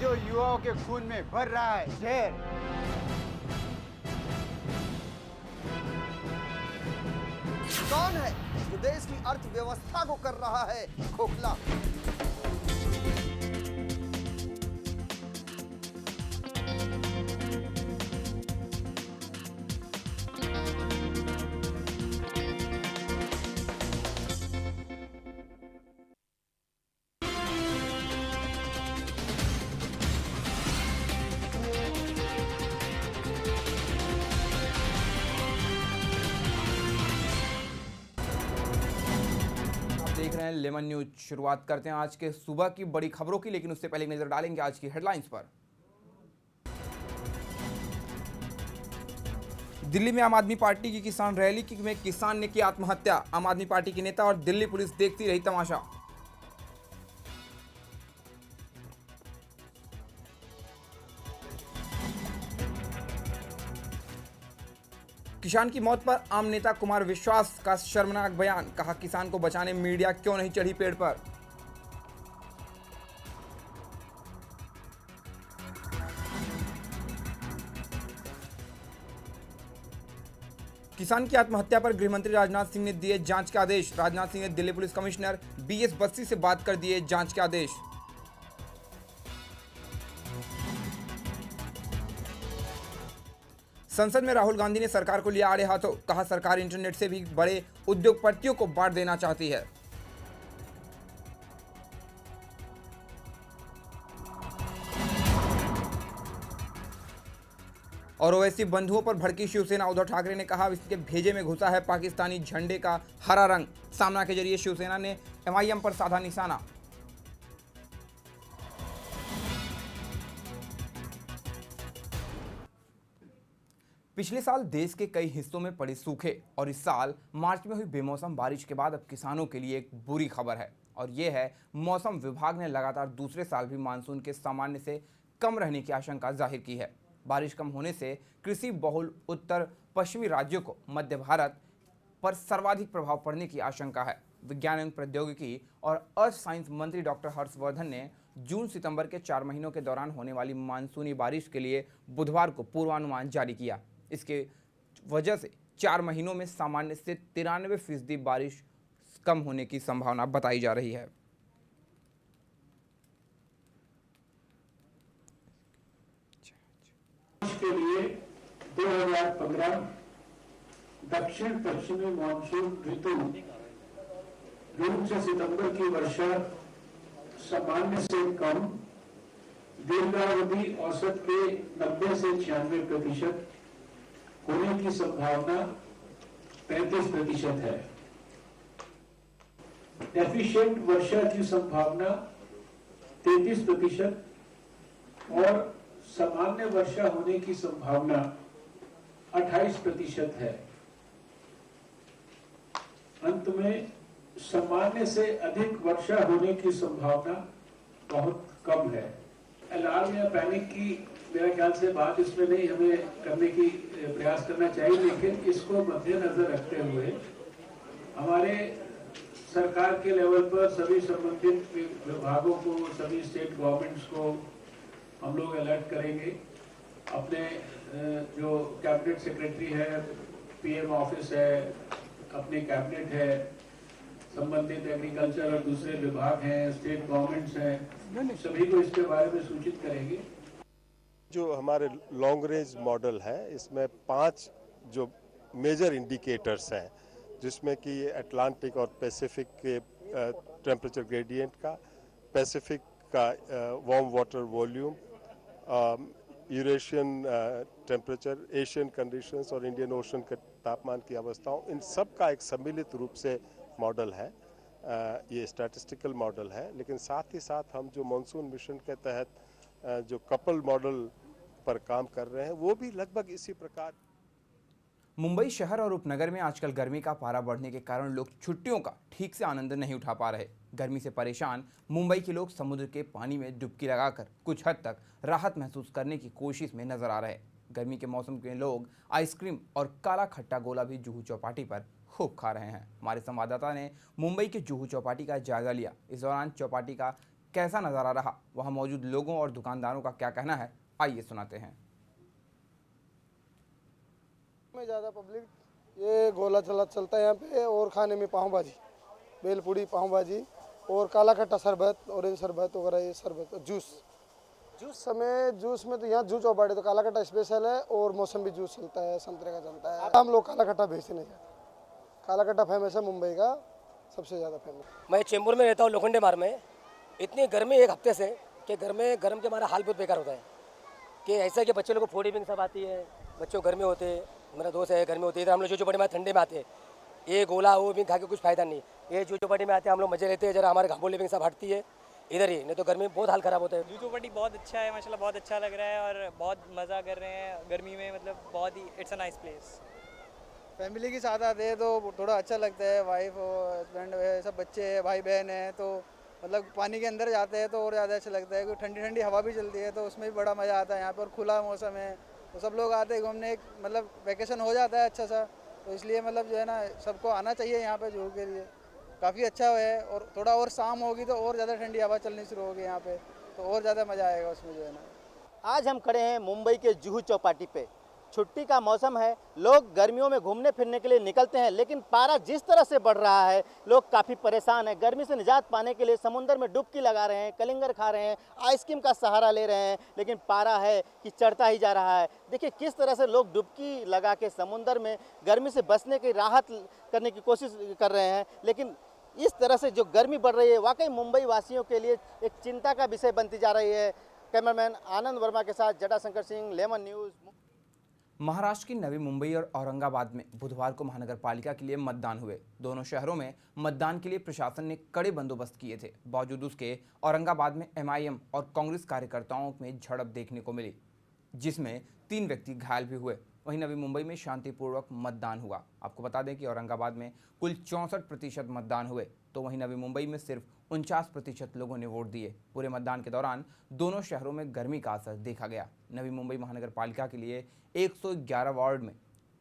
जो युवाओं के खून में भर रहा है जहर। कौन है जो देश की अर्थव्यवस्था को कर रहा है खोखला? देख रहे हैं लेमन न्यूज। शुरुआत करते हैं आज के सुबह की बड़ी खबरों की, लेकिन उससे पहले एक नजर डालेंगे आज की हेडलाइंस पर। दिल्ली में आम आदमी पार्टी की किसान रैली में किसान ने की आत्महत्या। आम आदमी पार्टी के नेता और दिल्ली पुलिस देखती रही तमाशा। किसान की मौत पर आम नेता कुमार विश्वास का शर्मनाक बयान। कहा, किसान को बचाने मीडिया क्यों नहीं चढ़ी पेड़ पर। किसान की आत्महत्या पर गृहमंत्री राजनाथ सिंह ने दिए जांच के आदेश। राजनाथ सिंह ने Delhi police commissioner BS Bassi से बात कर दिए जांच के आदेश। संसद में राहुल गांधी ने सरकार को लिया आड़े हाथों। कहा, सरकार इंटरनेट से भी बड़े उद्योगपतियों को बांट देना चाहती है। और ओवैसी बंधुओं पर भड़की शिवसेना। उद्धव ठाकरे ने कहा, इसके भेजे में घुसा है पाकिस्तानी झंडे का हरा रंग। सामना के जरिए शिवसेना ने एमआईएम पर साधा निशाना। पिछले साल देश के कई हिस्सों में पड़े सूखे और इस साल मार्च में हुई बेमौसम बारिश के बाद अब किसानों के लिए एक बुरी खबर है, और ये है मौसम विभाग ने लगातार दूसरे साल भी मानसून के सामान्य से कम रहने की आशंका जाहिर की है। बारिश कम होने से कृषि बहुल उत्तर पश्चिमी राज्यों को मध्य भारत पर सर्वाधिक प्रभाव पड़ने की आशंका है। विज्ञान एवं प्रौद्योगिकी और अर्थ साइंस मंत्री डॉक्टर हर्षवर्धन ने जून सितंबर के 4 महीनों के दौरान होने वाली मानसूनी बारिश के लिए बुधवार को पूर्वानुमान जारी किया। इसके वजह से 4 महीनों में सामान्य से 93% बारिश कम होने की संभावना बताई जा रही है। के लिए 2015 दक्षिण पश्चिमी मानसून ऋतु जून से सितंबर की वर्षा सामान्य से कम, दीर्घावधि औसत के 90 से 96% होने की संभावना 35% है। डेफिशिएंट वर्षा की संभावना 33% और सामान्य वर्षा होने की संभावना 28% है। अंत में सामान्य से अधिक वर्षा होने की संभावना बहुत कम है। अलार्म या पैनिक की मेरा ख्याल से बात इसमें नहीं हमें करने की प्रयास करना चाहिए, लेकिन इसको मद्देनजर रखते हुए हमारे सरकार के लेवल पर सभी संबंधित विभागों को, सभी स्टेट गवर्नमेंट्स को हम लोग अलर्ट करेंगे। अपने जो कैबिनेट सेक्रेटरी है, पीएम ऑफिस है, अपने कैबिनेट है, संबंधित एग्रीकल्चर और दूसरे विभाग हैं, स्टेट गवर्नमेंट्स हैं, सभी को इसके बारे में सूचित करेंगे। जो हमारे लॉन्ग रेंज मॉडल है, इसमें 5 जो मेजर इंडिकेटर्स हैं, जिसमें कि अटलांटिक और पैसिफिक के टेम्परेचर ग्रेडियंट का, पैसिफिक का warm water volume, Eurasian temperature, Asian conditions और इंडियन ओशन के तापमान की अवस्थाओं, इन सब का एक सम्मिलित रूप से मॉडल है। ये स्टैटिस्टिकल मॉडल है, लेकिन साथ ही साथ हम जो मॉनसून मिशन के तहत जो कपल मॉडल पर काम कर रहे हैं, वो भी लगभग इसी प्रकार। मुंबई शहर और उपनगर में आजकल गर्मी का पारा बढ़ने के कारण लोग छुट्टियों का ठीक से आनंद नहीं उठा पा रहे। गर्मी से परेशान मुंबई के लोग समुद्र के पानी में डुबकी लगाकर कुछ हद तक राहत महसूस करने की कोशिश में नजर आ रहे। गर्मी के मौसम के लोग आइसक्रीम और काला खट्टा गोला भी जुहू चौपाटी पर खूब खा रहे हैं। हमारे संवाददाता ने मुंबई के जुहू चौपाटी का जायजा लिया। इस दौरान चौपाटी का कैसा नज़ारा रहा, वहाँ मौजूद लोगों और दुकानदारों का क्या कहना है, आइए सुनाते हैं। में ज़्यादा पब्लिक ये गोला चलता है यहाँ पे, और खाने में पाव भाजी, बेलपूड़ी, पाव भाजी और काला खट्टा शरबत, ऑरेंज शरबत वगैरह, ये शरबत, जूस समय जूस में तो यहाँ जूस चौपाटी तो काला खट्टा स्पेशल है, और मौसमी जूस चलता है, संतरे का चलता है। हम लोग काला खट्टा बेचने जाते, काला खट्टा फेमस है मुंबई का, सबसे ज़्यादा फेमस। मैं चेंबूर में रहता हूँ, लोखंडे मार्ग में। इतनी गर्मी एक हफ्ते से कि घर में गर्म के हमारा हाल बहुत बेकार होता है कि ऐसा कि बच्चे लोग को फोड़ी भी सब आती है, बच्चों को गर्मी होते है, मेरा दोस्त है गर्मी होती है, तो हम लोग जो चौपाटी में ठंडे में आते हैं, ये गोला वो भी खा के कुछ फायदा नहीं, ये जो चौपाटी में आते हैं हम लोग मजे लेते हैं, जरा हमारे घाबोले भी सब हटती है इधर ही, नहीं तो गर्मी में बहुत हाल ख़राब होता है। जू चौपाटी बहुत अच्छा है माशाल्लाह, बहुत अच्छा लग रहा है और बहुत मज़ा कर रहे हैं गर्मी में, मतलब बहुत ही it's a nice place. Family के साथ आते हैं तो थोड़ा अच्छा लगता है, वाइफ और हस्बैंड सब बच्चे हैं, भाई बहन हैं, तो मतलब पानी के अंदर जाते हैं तो और ज़्यादा अच्छा लगता है, क्योंकि ठंडी ठंडी हवा भी चलती है तो उसमें भी बड़ा मज़ा आता है यहाँ पर, खुला मौसम है तो सब लोग आते हैं घूमने, मतलब वैकेशन हो जाता है अच्छा सा, तो इसलिए मतलब जो है ना सबको आना चाहिए यहाँ पे जू के लिए, काफ़ी अच्छा है। और थोड़ा और शाम होगी तो और ज़्यादा ठंडी हवा चलनी शुरू होगी यहाँ पे, तो और ज़्यादा मज़ा आएगा उसमें जो है ना। आज हम खड़े हैं मुंबई के जुहू चौपाटी पे। छुट्टी का मौसम है, लोग गर्मियों में घूमने फिरने के लिए निकलते हैं, लेकिन पारा जिस तरह से बढ़ रहा है लोग काफ़ी परेशान हैं। गर्मी से निजात पाने के लिए समुंदर में डुबकी लगा रहे हैं, कलिंगर खा रहे हैं, आइसक्रीम का सहारा ले रहे हैं, लेकिन पारा है कि चढ़ता ही जा रहा है। देखिए किस तरह से लोग डुबकी लगा के समुंदर में गर्मी से बचने की राहत करने की कोशिश कर रहे हैं, लेकिन इस तरह से जो गर्मी बढ़ रही है वाकई मुंबई वासियों के लिए एक चिंता का विषय बनती जा रही है। कैमरामैन आनंद वर्मा के साथ जटाशंकर सिंह, लेमन न्यूज़। महाराष्ट्र की नवी मुंबई और औरंगाबाद में बुधवार को महानगर पालिका के लिए मतदान हुए। दोनों शहरों में मतदान के लिए प्रशासन ने कड़े बंदोबस्त किए थे। बावजूद उसके औरंगाबाद में एमआईएम और कांग्रेस कार्यकर्ताओं में झड़प देखने को मिली, जिसमें 3 व्यक्ति घायल भी हुए। वहीं नवी मुंबई में शांतिपूर्वक मतदान हुआ। आपको बता दें कि औरंगाबाद में कुल 64% मतदान हुए, तो वहीं नवी मुंबई में सिर्फ 49% लोगों ने वोट दिए। पूरे मतदान के दौरान दोनों शहरों में गर्मी का असर देखा गया। नवी मुंबई महानगर पालिका के लिए 111 वार्ड में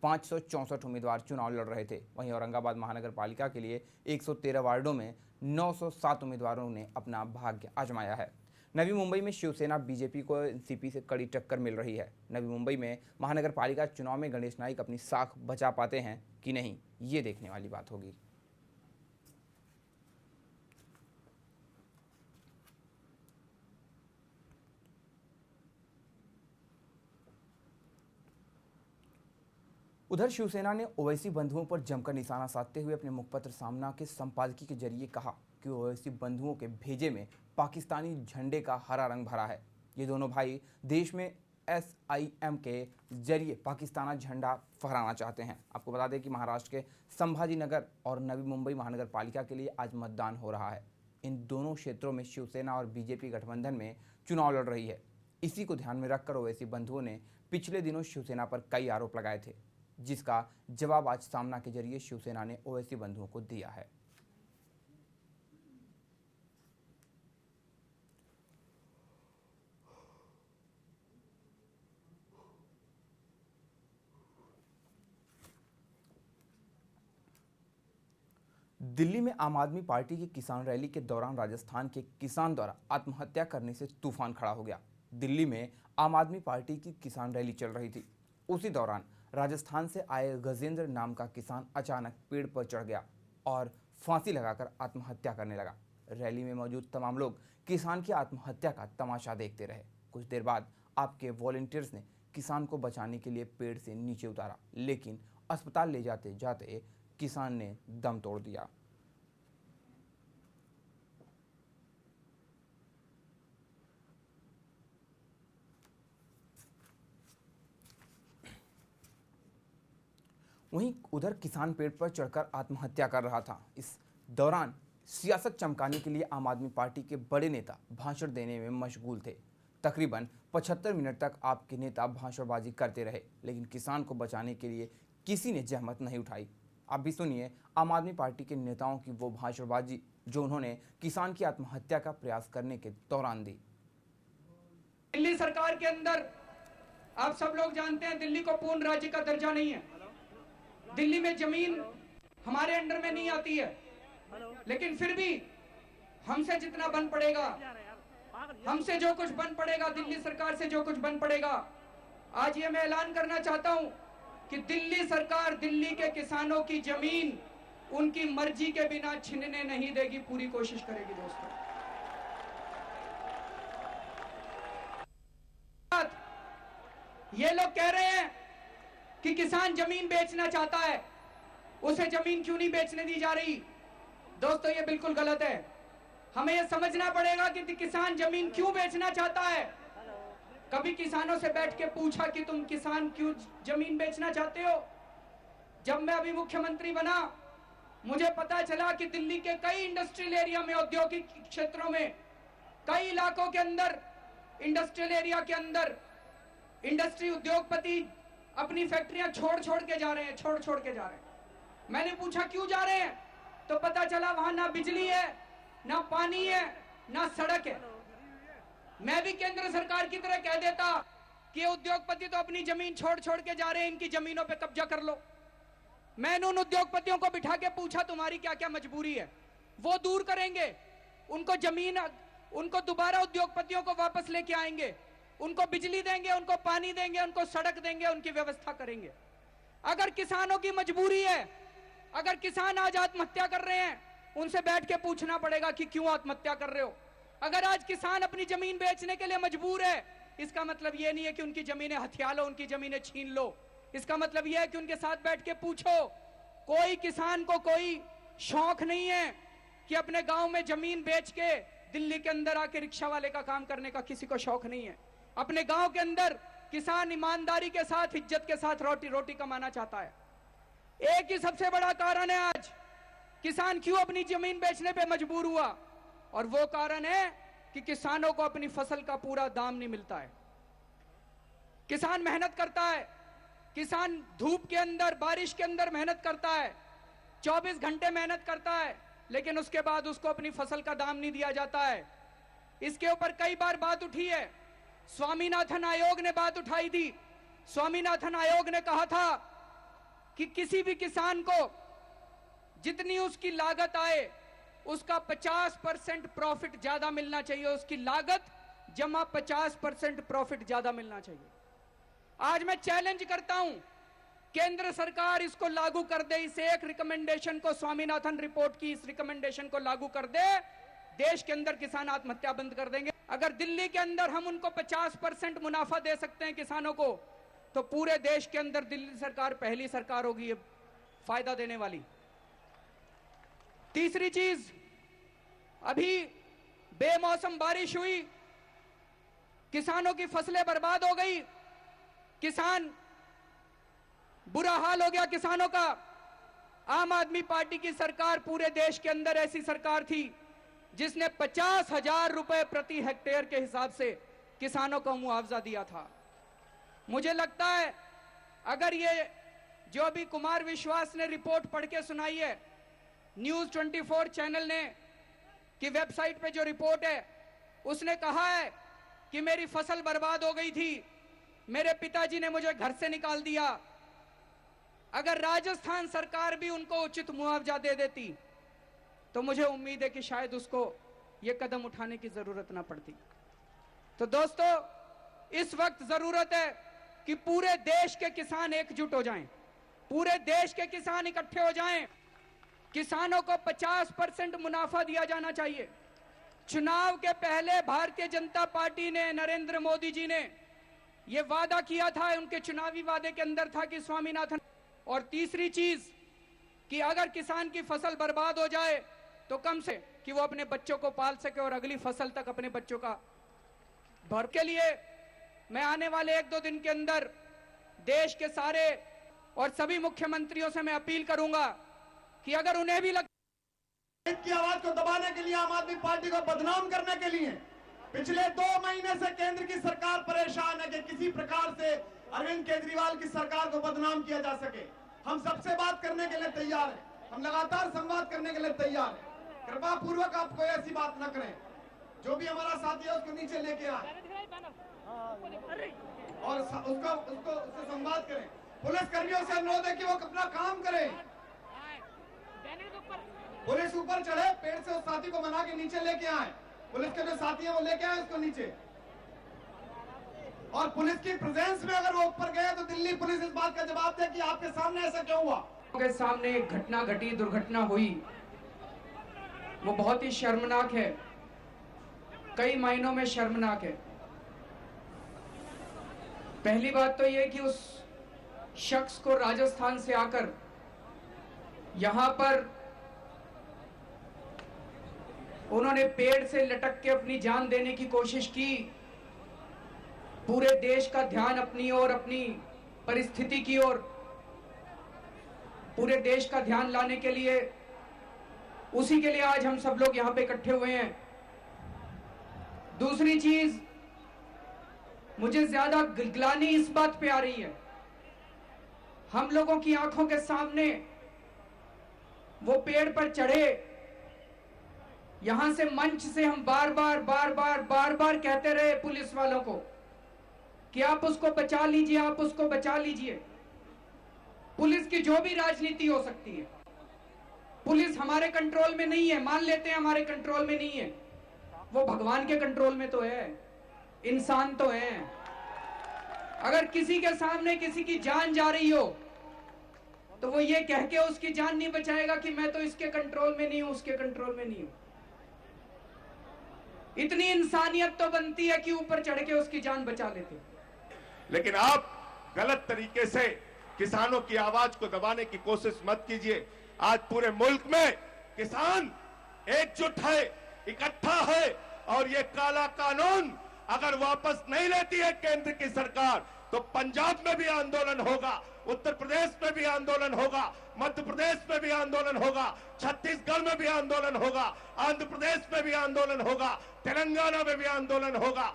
564 उम्मीदवार चुनाव लड़ रहे थे। वहीं औरंगाबाद महानगर पालिका के लिए 113 वार्डों में 907 उम्मीदवारों ने अपना भाग्य आजमाया है। नवी मुंबई में शिवसेना बीजेपी को एनसीपी से कड़ी टक्कर मिल रही है। नवी मुंबई में महानगर पालिका चुनाव में गणेश नाइक अपनी साख बचा पाते हैं कि नहीं, ये देखने वाली बात होगी। उधर शिवसेना ने ओवैसी बंधुओं पर जमकर निशाना साधते हुए अपने मुखपत्र सामना के संपादकीय के जरिए कहा कि ओवैसी बंधुओं के भेजे में पाकिस्तानी झंडे का हरा रंग भरा है। ये दोनों भाई देश में SIM के जरिए पाकिस्तानी झंडा फहराना चाहते हैं। आपको बता दें कि महाराष्ट्र के संभाजी नगर और नवी मुंबई महानगर पालिका के लिए आज मतदान हो रहा है। इन दोनों क्षेत्रों में शिवसेना और बीजेपी गठबंधन में चुनाव लड़ रही है। इसी को ध्यान में रखकर ओवैसी बंधुओं ने पिछले दिनों शिवसेना पर कई आरोप लगाए थे, जिसका जवाब आज सामना के जरिए शिवसेना ने ओवैसी बंधुओं को दिया है। दिल्ली में आम आदमी पार्टी की किसान रैली के दौरान राजस्थान के किसान द्वारा आत्महत्या करने से तूफान खड़ा हो गया। दिल्ली में आम आदमी पार्टी की किसान रैली चल रही थी। उसी दौरान राजस्थान से आए गजेंद्र नाम का किसान अचानक पेड़ पर चढ़ गया और फांसी लगाकर आत्महत्या करने लगा। रैली में मौजूद तमाम लोग किसान की आत्महत्या का तमाशा देखते रहे। कुछ देर बाद आपके वॉलंटियर्स ने किसान को बचाने के लिए पेड़ से नीचे उतारा, लेकिन अस्पताल ले जाते जाते किसान ने दम तोड़ दिया। वहीं उधर किसान पेड़ पर चढ़कर आत्महत्या कर रहा था। इस दौरान सियासत चमकाने के लिए आम आदमी पार्टी के बड़े नेता भाषण देने में मशगूल थे। तकरीबन 75 मिनट तक आपके नेता भाषणबाजी करते रहे, लेकिन किसान को बचाने के लिए किसी ने जहमत नहीं उठाई। आप भी सुनिए आम आदमी पार्टी के नेताओं की वो भाषणबाजी जो उन्होंने किसान की आत्महत्या का प्रयास करने के दौरान दी। दिल्ली सरकार के अंदर आप सब लोग जानते हैं दिल्ली को पूर्ण राज्य का दर्जा नहीं है। दिल्ली में जमीन हमारे अंडर में नहीं आती है, लेकिन फिर भी हमसे जितना बन पड़ेगा हमसे जो कुछ बन पड़ेगा, दिल्ली सरकार से जो कुछ बन पड़ेगा, आज ये मैं ऐलान करना चाहता हूं कि दिल्ली सरकार दिल्ली के किसानों की जमीन उनकी मर्जी के बिना छीनने नहीं देगी, पूरी कोशिश करेगी दोस्तों। ये लोग कह रहे हैं कि किसान जमीन बेचना चाहता है, उसे जमीन क्यों नहीं बेचने दी जा रही? दोस्तों ये बिल्कुल गलत है। हमें यह समझना पड़ेगा कि किसान जमीन क्यों बेचना चाहता है। कभी किसानों से बैठ के पूछा कि तुम किसान क्यों जमीन बेचना चाहते हो? जब मैं अभी मुख्यमंत्री बना, मुझे पता चला कि दिल्ली के कई इंडस्ट्रियल एरिया में, औद्योगिक क्षेत्रों में, कई इलाकों के अंदर, इंडस्ट्रियल एरिया के अंदर इंडस्ट्री उद्योगपति अपनी फैक्ट्रियां छोड़ के जा रहे हैं, मैंने पूछा क्यों जा रहे हैं, तो पता चला वहां ना बिजली है, ना पानी है, ना सड़क है। मैं भी केंद्र सरकार की तरह कह देता कि उद्योगपति तो अपनी जमीन छोड़ के जा रहे हैं, इनकी जमीनों पे कब्जा कर लो। मैंने उन उद्योगपतियों को बिठा के पूछा तुम्हारी क्या क्या मजबूरी है, वो दूर करेंगे, उनको जमीन, उनको दोबारा उद्योगपतियों को वापस लेके आएंगे, उनको बिजली देंगे, उनको पानी देंगे, उनको सड़क देंगे, उनकी व्यवस्था करेंगे। अगर किसानों की मजबूरी है, अगर किसान आज आत्महत्या कर रहे हैं, उनसे बैठ के पूछना पड़ेगा कि क्यों आत्महत्या कर रहे हो। अगर आज किसान अपनी जमीन बेचने के लिए मजबूर है, इसका मतलब यह नहीं है कि उनकी जमीनें हथिया लो, उनकी जमीनें छीन लो। इसका मतलब यह है कि उनके साथ बैठ के पूछो। कोई किसान को कोई शौक नहीं है कि अपने गांव में जमीन बेच के दिल्ली के अंदर आके रिक्शा वाले का काम करने का, किसी को शौक नहीं है। अपने गांव के अंदर किसान ईमानदारी के साथ, इज्जत के साथ रोटी कमाना चाहता है। एक ही सबसे बड़ा कारण है आज किसान क्यों अपनी जमीन बेचने पे मजबूर हुआ, और वो कारण है कि किसानों को अपनी फसल का पूरा दाम नहीं मिलता है। किसान मेहनत करता है, किसान धूप के अंदर, बारिश के अंदर मेहनत करता है, 24 घंटे मेहनत करता है, लेकिन उसके बाद उसको अपनी फसल का दाम नहीं दिया जाता है। इसके ऊपर कई बार बात उठी है, स्वामीनाथन आयोग ने बात उठाई थी। स्वामीनाथन आयोग ने कहा था कि किसी भी किसान को जितनी उसकी लागत आए उसका 50% प्रॉफिट ज्यादा मिलना चाहिए, उसकी लागत जमा 50% प्रॉफिट ज्यादा मिलना चाहिए। आज मैं चैलेंज करता हूं, केंद्र सरकार इसको लागू कर दे, इस एक रिकमेंडेशन को, स्वामीनाथन रिपोर्ट की इस रिकमेंडेशन को लागू कर दे, देश के अंदर किसान आत्महत्या बंद कर देंगे। अगर दिल्ली के अंदर हम उनको 50% मुनाफा दे सकते हैं किसानों को, तो पूरे देश के अंदर दिल्ली सरकार पहली सरकार होगी ये फायदा देने वाली। तीसरी चीज, अभी बेमौसम बारिश हुई, किसानों की फसलें बर्बाद हो गई, किसान, बुरा हाल हो गया किसानों का। आम आदमी पार्टी की सरकार पूरे देश के अंदर ऐसी सरकार थी जिसने 50,000 रुपए प्रति हेक्टेयर के हिसाब से किसानों को मुआवजा दिया था। मुझे लगता है अगर ये जो अभी कुमार विश्वास ने रिपोर्ट पढ़ के सुनाई है, न्यूज 24 चैनल ने की वेबसाइट पे जो रिपोर्ट है, उसने कहा है कि मेरी फसल बर्बाद हो गई थी, मेरे पिताजी ने मुझे घर से निकाल दिया। अगर राजस्थान सरकार भी उनको उचित मुआवजा दे देती तो मुझे उम्मीद है कि शायद उसको यह कदम उठाने की जरूरत ना पड़ती। तो दोस्तों, इस वक्त जरूरत है कि पूरे देश के किसान एकजुट हो जाएं, पूरे देश के किसान इकट्ठे हो जाएं। किसानों को 50% मुनाफा दिया जाना चाहिए। चुनाव के पहले भारतीय जनता पार्टी ने, नरेंद्र मोदी जी ने यह वादा किया था, उनके चुनावी वादे के अंदर था कि स्वामीनाथन। और तीसरी चीज कि अगर किसान की फसल बर्बाद हो जाए तो कम से कि वो अपने बच्चों को पाल सके और अगली फसल तक अपने बच्चों का भर के लिए मैं आने वाले 1-2 दिन के अंदर देश के सारे और सभी मुख्यमंत्रियों से मैं अपील करूंगा कि अगर उन्हें भी की आवाज को दबाने के लिए, आम आदमी पार्टी को बदनाम करने के लिए पिछले 2 महीने से केंद्र की सरकार परेशान है कि किसी प्रकार से अरविंद केजरीवाल की सरकार को बदनाम किया जा सके। हम सबसे बात करने के लिए तैयार हैं, हम लगातार संवाद करने के लिए तैयार हैं। कृपा पूर्वक आप कोई ऐसी बात न करें। जो भी हमारा साथी है उसको नीचे लेके आए और उससे संवाद करें। पुलिस कर्मियों से अनुरोध है कि वो अपना काम करें। पुलिस ऊपर चढ़े, पेड़ से उस साथी को मना के नीचे लेके आए। पुलिस के जो साथी हैं वो लेके आए उसको नीचे। और पुलिस की प्रेजेंस में अगर वो ऊपर गए तो दिल्ली पुलिस इस बात का जवाब दे कि आपके सामने ऐसा क्यों हुआ। के सामने एक घटना घटी, दुर्घटना हुई, वो बहुत ही शर्मनाक है, कई मायनों में शर्मनाक है। पहली बात तो यह कि उस शख्स को राजस्थान से आकर यहां पर उन्होंने पेड़ से लटक के अपनी जान देने की कोशिश की। पूरे देश का ध्यान अपनी ओर, अपनी परिस्थिति की ओर, पूरे देश का ध्यान लाने के लिए, उसी के लिए आज हम सब लोग यहां पे इकट्ठे हुए हैं। दूसरी चीज, मुझे ज्यादा गिलानी इस बात पे आ रही है, हम लोगों की आंखों के सामने वो पेड़ पर चढ़े, यहां से मंच से हम बार बार कहते रहे पुलिस वालों को कि आप उसको बचा लीजिए, आप उसको बचा लीजिए। पुलिस की जो भी राजनीति हो सकती है, पुलिस हमारे कंट्रोल में नहीं है, मान लेते हैं हमारे कंट्रोल में नहीं है, वो भगवान के कंट्रोल में तो है, इंसान तो है। अगर किसी के सामने किसी की जान जा रही हो तो वो ये कह के उसकी जान नहीं बचाएगा कि मैं तो इसके कंट्रोल में नहीं हूं, उसके कंट्रोल में नहीं हूं। इतनी इंसानियत तो बनती है कि ऊपर चढ़ के उसकी जान बचा लेते। लेकिन आप गलत तरीके से किसानों की आवाज को दबाने की कोशिश मत कीजिए। आज पूरे मुल्क में किसान एकजुट है, इकट्ठा है, और ये काला कानून अगर वापस नहीं लेती है केंद्र की सरकार तो पंजाब में भी आंदोलन होगा, उत्तर प्रदेश में भी आंदोलन होगा, मध्य प्रदेश में भी आंदोलन होगा, छत्तीसगढ़ में भी आंदोलन होगा, आंध्र प्रदेश में भी आंदोलन होगा, तेलंगाना में भी आंदोलन होगा।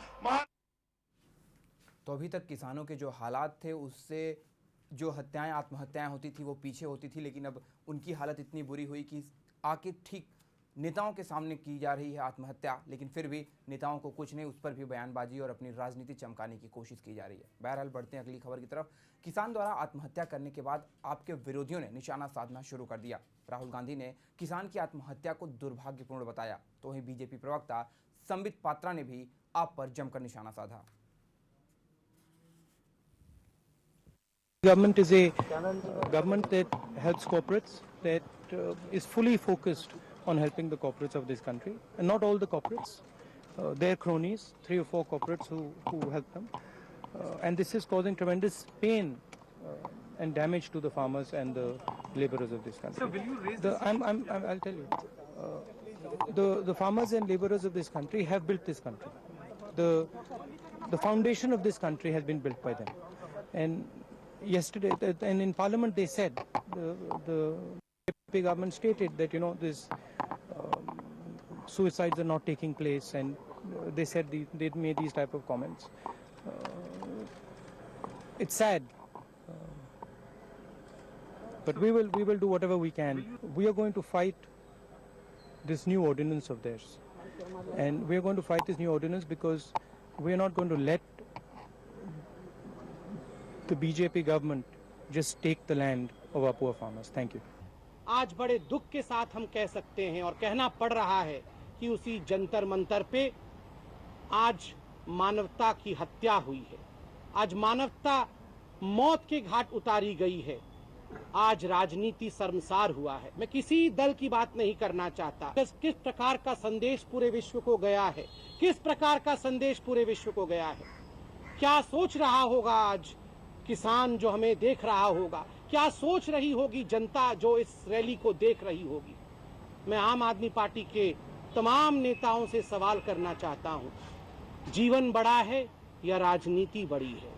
तो अभी तक किसानों के जो हालात थे उससे जो हत्याएं, आत्महत्याएं होती थी वो पीछे होती थी, लेकिन अब उनकी हालत इतनी बुरी हुई कि आके ठीक नेताओं के सामने की जा रही है आत्महत्या, लेकिन फिर भी नेताओं को कुछ नहीं, उस पर भी बयानबाजी और अपनी राजनीति चमकाने की कोशिश की जा रही है। बहरहाल बढ़ते हैं अगली खबर की तरफ। किसान द्वारा आत्महत्या करने के बाद आपके विरोधियों ने निशाना साधना शुरू कर दिया। राहुल गांधी ने किसान की आत्महत्या को दुर्भाग्यपूर्ण बताया, तो वहीं बीजेपी प्रवक्ता संबित पात्रा ने भी आप पर जमकर निशाना साधा। Government is a government that helps corporates, that is fully focused on helping the corporates of this country, and not all the corporates. They're cronies, 3 or 4 corporates who help them, and this is causing tremendous pain and damage to the farmers and the laborers of this country. So will you raise this? I'll tell you. The farmers and laborers of this country have built this country. The foundation of this country has been built by them, and yesterday, and in Parliament they said, the BJP government stated that, you know, this suicides are not taking place, and they said they made these type of comments. It's sad, but we will do whatever we can. We are going to fight this new ordinance of theirs, and we are going to fight this new ordinance because we are not going to let the BJP government just take the land of our poor farmers. Thank you. आज बड़े दुख के साथ हम कह सकते हैं और कहना पड़ रहा है कि उसी जंतर मंतर पे आज मानवता की हत्या हुई है। आज मानवता मौत के घाट उतारी गई है। आज राजनीति शर्मसार हुआ है। मैं किसी दल की बात नहीं करना चाहता। किस प्रकार का संदेश पूरे विश्व को गया है, किस प्रकार का संदेश पूरे विश्व को गया है, क्या सोच रहा होगा आज किसान जो हमें देख रहा होगा, क्या सोच रही होगी जनता जो इस रैली को देख रही होगी। मैं आम आदमी पार्टी के तमाम नेताओं से सवाल करना चाहता हूं, जीवन बड़ा है या राजनीति बड़ी है।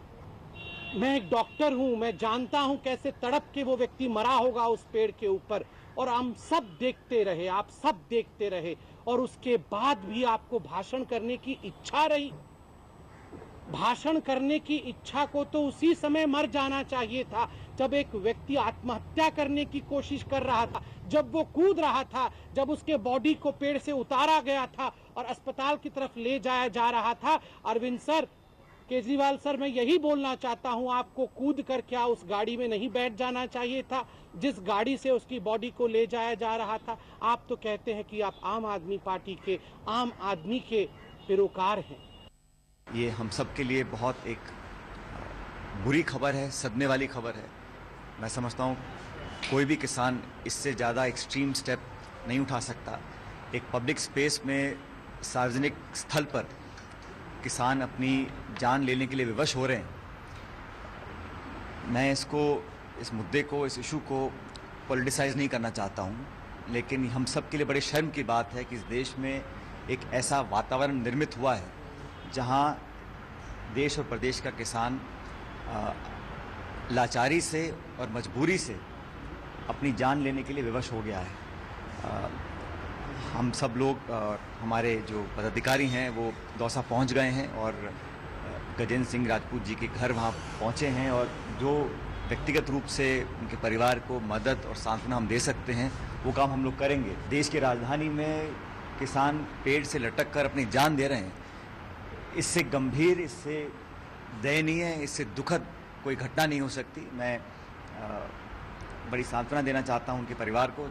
मैं एक डॉक्टर हूं, मैं जानता हूं कैसे तड़प के वो व्यक्ति मरा होगा उस पेड़ के ऊपर, और हम सब देखते रहे, आप सब देखते रहे, और उसके बाद भी आपको भाषण करने की इच्छा रही। भाषण करने की इच्छा को तो उसी समय मर जाना चाहिए था जब एक व्यक्ति आत्महत्या करने की कोशिश कर रहा था, जब वो कूद रहा था, जब उसके बॉडी को पेड़ से उतारा गया था और अस्पताल की तरफ ले जाया जा रहा था। अरविंद सर, केजरीवाल सर, मैं यही बोलना चाहता हूं, आपको कूद कर क्या उस गाड़ी में नहीं बैठ जाना चाहिए था जिस गाड़ी से उसकी बॉडी को ले जाया जा रहा था? आप तो कहते हैं कि आप आम आदमी पार्टी के आम आदमी के पैरोकार हैं। ये हम सब के लिए बहुत एक बुरी खबर है, सदमे वाली खबर है। मैं समझता हूँ कोई भी किसान इससे ज़्यादा एक्सट्रीम स्टेप नहीं उठा सकता। एक पब्लिक स्पेस में, सार्वजनिक स्थल पर किसान अपनी जान लेने के लिए विवश हो रहे हैं। मैं इस मुद्दे को, इस इशू को पॉलिटिसाइज नहीं करना चाहता हूँ, लेकिन हम सब के लिए बड़े शर्म की बात है कि इस देश में एक ऐसा वातावरण निर्मित हुआ है जहाँ देश और प्रदेश का किसान लाचारी से और मजबूरी से अपनी जान लेने के लिए विवश हो गया है। हम सब लोग, हमारे जो पदाधिकारी हैं वो दौसा पहुंच गए हैं और गजेंद्र सिंह राजपूत जी के घर वहां पहुंचे हैं, और जो व्यक्तिगत रूप से उनके परिवार को मदद और सांत्वना हम दे सकते हैं वो काम हम लोग करेंगे। देश की राजधानी में किसान पेड़ से लटक कर अपनी जान दे रहे हैं। इससे गंभीर, इससे दयनीय, इससे दुखद कोई घटना नहीं हो सकती। मैं बड़ी सांत्वना देना चाहता हूं उनके परिवार को।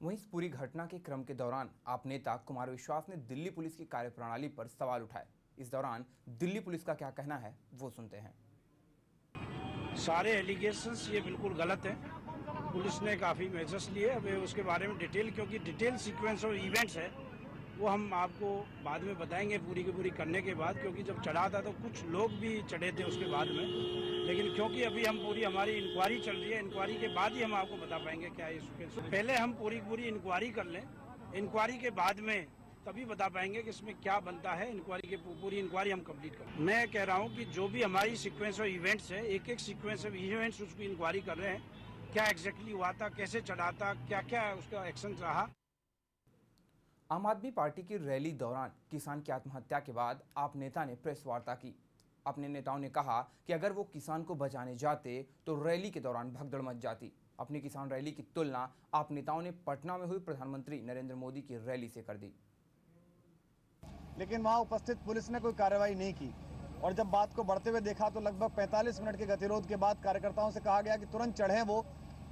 वहीं इस पूरी घटना के क्रम के दौरान आप नेता कुमार विश्वास ने दिल्ली पुलिस की कार्यप्रणाली पर सवाल उठाए। इस दौरान दिल्ली पुलिस का क्या कहना है वो सुनते हैं। सारे एलिगेशंस ये बिल्कुल गलत है। पुलिस ने काफ़ी मेजर्स लिए। अब उसके बारे में क्योंकि डिटेल सीक्वेंस और इवेंट्स है वो हम आपको बाद में बताएंगे पूरी की पूरी करने के बाद, क्योंकि जब चढ़ा था तो कुछ लोग भी चढ़े थे उसके बाद में, लेकिन क्योंकि अभी हमारी इंक्वायरी चल रही है, इंक्वायरी के बाद ही हम आपको बता पाएंगे क्या है सीक्वेंस। पहले हम पूरी इंक्वायरी कर लें, इंक्वायरी के बाद में तभी बता पाएंगे कि इसमें क्या बनता है। पूरी इंक्वायरी हम कंप्लीट करें। मैं कह रहा हूँ कि जो भी हमारी सीक्वेंस और इवेंट्स है, एक सीक्वेंस ऑफ इवेंट्स उसकी इंक्वायरी कर रहे हैं, क्या एग्जैक्टली हुआ था, कैसे चढ़ा था, क्या क्या उसका एक्शन रहा। आम आदमी पार्टी की रैली दौरान किसान की आत्महत्या के बाद आप नेता ने प्रेस वार्ता की। अपने नेताओं ने कहा कि अगर वो किसान को बचाने जाते तो रैली के दौरान भगदड़ मच जाती। अपनी किसान रैली की तुलना आप नेताओं ने पटना में हुई प्रधानमंत्री नरेंद्र मोदी की रैली से कर दी। लेकिन वहां उपस्थित पुलिस ने कोई कार्रवाई नहीं की, और जब बात को बढ़ते हुए देखा तो लगभग 45 मिनट के गतिरोध के बाद कार्यकर्ताओं से कहा गया कि तुरंत चढ़ें वो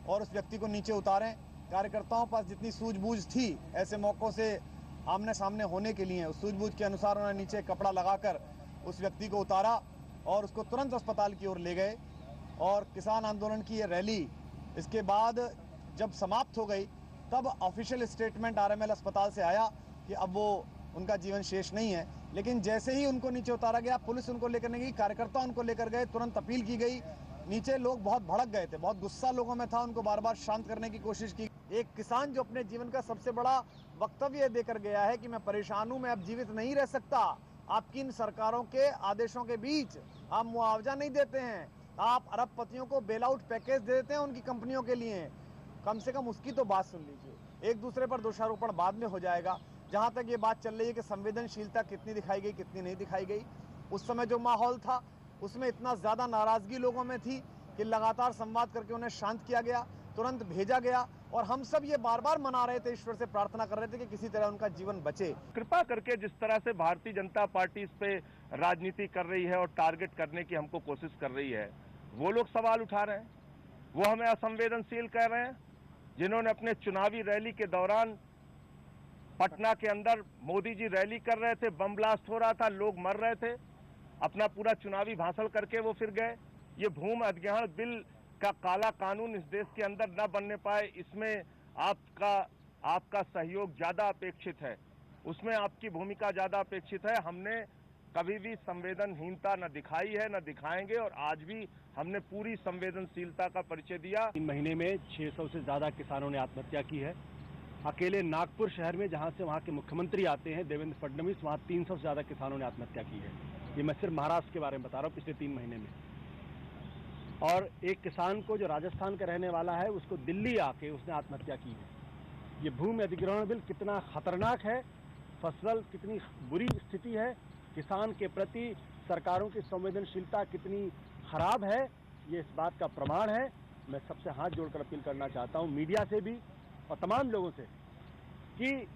और उस व्यक्ति को नीचे उतारें। कार्यकर्ताओं पास जितनी सूझबूझ थी ऐसे मौकों से आमने सामने होने के लिए, उस सूझबूझ के अनुसार उन्होंने नीचे कपड़ा लगाकर उस व्यक्ति को उतारा और उसको तुरंत अस्पताल की ओर ले गए। और किसान आंदोलन की ये रैली इसके बाद जब समाप्त हो गई तब ऑफिशियल स्टेटमेंट आरएमएल अस्पताल से आया कि अब वो उनका जीवन शेष नहीं है। लेकिन जैसे ही उनको नीचे उतारा गया, पुलिस उनको लेकर नहीं गई, कार्यकर्ता उनको लेकर गए, तुरंत अपील की गई। नीचे लोग बहुत भड़क गए थे, बहुत गुस्सा लोगों में था, उनको बार बार शांत करने की कोशिश की। एक किसान जो अपने जीवन का सबसे बड़ा वक्तव्य देकर गया है कि मैं परेशान हूं, मैं अब जीवित नहीं रह सकता। आपकी इन सरकारों के आदेशों के बीच आप मुआवजा नहीं देते हैं, आप अरबपतियों को बेल आउट पैकेज दे देते हैं उनकी कंपनियों के लिए। कम से कम उसकी तो बात सुन लीजिए। एक दूसरे पर दोषारोपण बाद में हो जाएगा। जहां तक ये बात चल रही है कि संवेदनशीलता कितनी दिखाई गई, कितनी नहीं दिखाई गई, उस समय जो माहौल था उसमें इतना ज्यादा नाराजगी लोगों में थी कि लगातार संवाद करके उन्हें शांत किया गया, तुरंत भेजा गया। और हम सब ये बार बार मना रहे थे, ईश्वर से प्रार्थना कर रहे थे कि किसी तरह उनका जीवन बचे। कृपा करके जिस तरह से भारतीय जनता पार्टी इस पे राजनीति कर रही है और टारगेट करने की हमको कोशिश कर रही है, वो लोग सवाल उठा रहे हैं, वो हमें असंवेदनशील कह रहे हैं। जिन्होंने अपने चुनावी रैली के दौरान पटना के अंदर मोदी जी रैली कर रहे थे, बम ब्लास्ट हो रहा था, लोग मर रहे थे, अपना पूरा चुनावी भाषण करके वो फिर गए। ये भूमि अधिग्रहण बिल का काला कानून इस देश के अंदर न बनने पाए, इसमें आपका सहयोग ज्यादा अपेक्षित है, उसमें आपकी भूमिका ज्यादा अपेक्षित है। हमने कभी भी संवेदनहीनता न दिखाई है, न दिखाएंगे, और आज भी हमने पूरी संवेदनशीलता का परिचय दिया। 3 महीने में 600 से ज्यादा किसानों ने आत्महत्या की है। अकेले नागपुर शहर में, जहां से वहां के मुख्यमंत्री आते हैं देवेंद्र फडणवीस, वहां 300 से ज्यादा किसानों ने आत्महत्या की है। ये मैं सिर्फ महाराष्ट्र के बारे में बता रहा हूँ पिछले 3 महीने में। और एक किसान को जो राजस्थान का रहने वाला है, उसको दिल्ली आके उसने आत्महत्या की है। ये भूमि अधिग्रहण बिल कितना खतरनाक है, फसल कितनी बुरी स्थिति है, किसान के प्रति सरकारों की संवेदनशीलता कितनी खराब है, ये इस बात का प्रमाण है। मैं सबसे हाथ जोड़कर अपील करना चाहता हूँ, मीडिया से भी और तमाम लोगों से, कि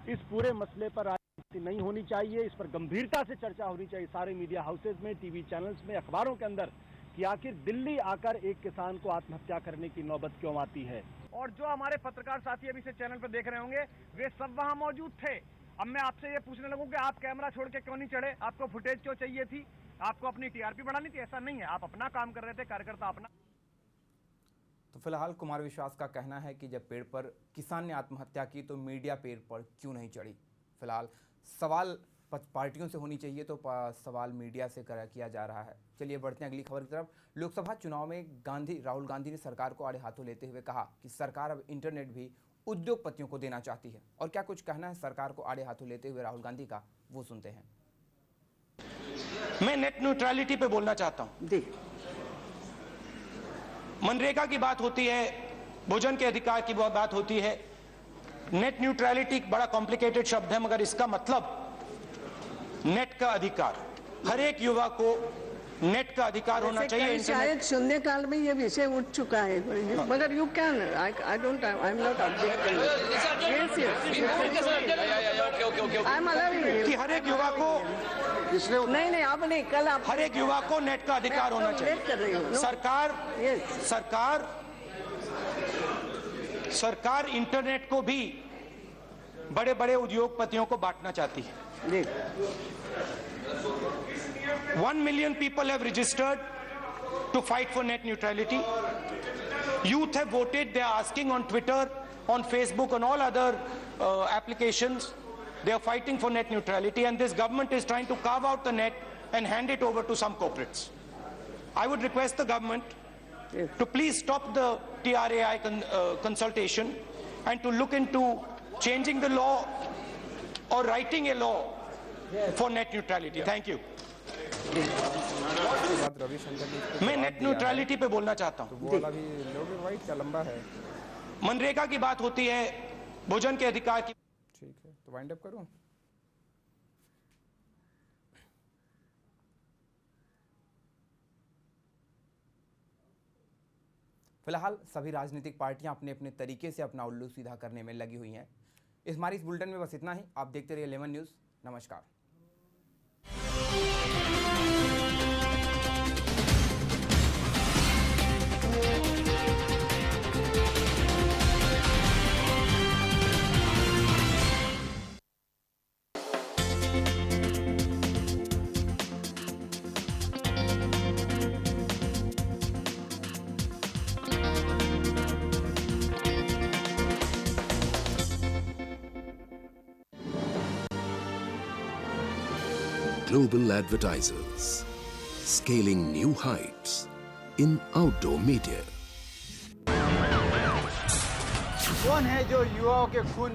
इस पूरे मसले पर नहीं होनी चाहिए, इस पर गंभीरता से चर्चा होनी चाहिए सारे मीडिया हाउसेज में, टीवी चैनल्स में, अखबारों के अंदर, कि आखिर दिल्ली आकर एक किसान को आत्महत्या करने की नौबत क्यों आती है। और जो हमारे पत्रकार साथी अभी से चैनल पर देख रहे होंगे, वे सब वहां मौजूद थे। अब मैं आपसे ये पूछने लगूं कि आप कैमरा छोड़ के क्यों नहीं चढ़े, आपको फुटेज क्यों चाहिए थी, आपको अपनी टीआरपी बढ़ानी थी? ऐसा नहीं है, आप अपना काम कर रहे थे, कार्यकर्ता अपना। तो फिलहाल कुमार विश्वास का कहना है कि जब पेड़ पर किसान ने आत्महत्या की तो मीडिया पेड़ पर क्यों नहीं चढ़ी। फिलहाल सवाल पार्टियों से होनी चाहिए तो सवाल मीडिया से किया जा रहा है। चलिए बढ़ते हैं अगली खबर की तरफ। लोकसभा चुनाव में राहुल गांधी ने सरकार को आड़े हाथों लेते हुए कहा कि सरकार अब इंटरनेट भी उद्योगपतियों को देना चाहती है। और क्या कुछ कहना है सरकार को आड़े हाथों लेते हुए राहुल गांधी का, वो सुनते हैं। मैं नेट न्यूट्रलिटी पे बोलना चाहता हूं। मनरेगा की बात होती है, भोजन के अधिकार की बात होती है। नेट न्यूट्रलिटी बड़ा कॉम्प्लिकेटेड शब्द है, मगर इसका मतलब नेट का अधिकार, हर एक युवा को नेट का अधिकार होना चाहिए। शायद शून्यकाल में ये विषय उठ चुका है, मगर you can, I don't, I am not objecting. I am allowing कि हर एक युवा को, नहीं अब नहीं, कल आप, हर एक युवा को नेट का अधिकार होना चाहिए। सरकार इंटरनेट को भी बड़े बड़े उद्योगपतियों को बांटना चाहती है। 1 million people have registered to fight for net neutrality. Youth have voted. They are asking on Twitter, on Facebook, on all other applications. They are fighting for net neutrality, and this government is trying to carve out the net and hand it over to some corporates. I would request the government to please stop the TRAI consultation and to look into changing the law or writing a law for net neutrality. Thank you. मैं net neutrality पे बोलना चाहता हूँ। लंबा है। मनरेगा की बात होती है, भोजन के अधिकार की। ठीक है, तो वाइंड अप करूं। फिलहाल सभी राजनीतिक पार्टियां अपने अपने तरीके से अपना उल्लू सीधा करने में लगी हुई हैं। हमारी इस बुलेटिन में बस इतना ही। आप देखते रहिए लेमन न्यूज़। नमस्कार। Global advertisers, scaling new heights in outdoor media. कौन है जो युवाओं के खून